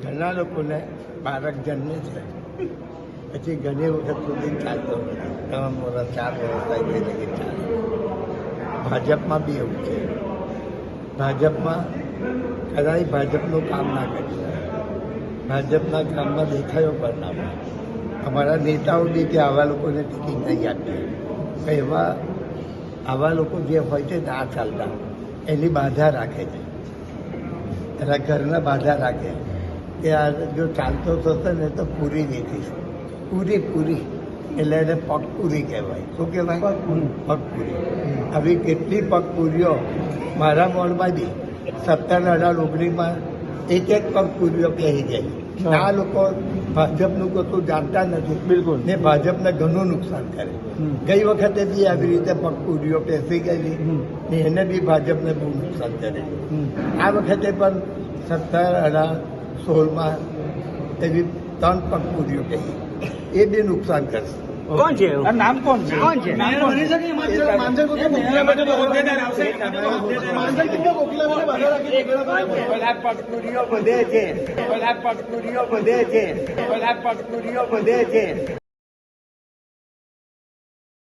ઘણા લોકોને બાળક જન્મે છે પછી ઘણી વખત સુધી ચાલતો નથી. 3 વર્ષ 4 વર્ષ થઈ ગઈ ચાલે. ભાજપમાં બી એવું છે. ભાજપમાં કદાચ ભાજપનું કામ ના કર્યું, ભાજપના કામમાં દેખાયો પરિણામ. અમારા નેતાઓ બી કે આવા લોકોને ટિકિટ નહીં આપી. એવા આવા લોકો જે હોય છે ના ચાલતા એની બાધા રાખે છે, એના ઘરના બાધા રાખે કે આ જો ચાલતો થશે ને તો પૂરી નીકળીશ. પૂરી એટલે એને પગપૂરી કહેવાય. શું કહેવાય? પગપૂરી. આવી કેટલી પગપૂરીઓ મારા મોડમાં બી 17, 18, 19માં એક પગપૂરીઓ કહી ગઈ. આ લોકો ભાજપનું કશું જાણતા નથી. બિલકુલ. ને ભાજપને ઘણું નુકસાન કરે. ગઈ વખતે બી આવી રીતે પગપૂરીઓ પેસી ગયેલી ને એને બી ભાજપને બહુ નુકસાન કરે. આ વખતે પણ 17, 18, 16માં એવી 3 પગપૂરીઓ કહી, એ બી નુકસાન કરશે. કોણ છે? નામ કોણ છે? પગપૂરીઓ બધે છે.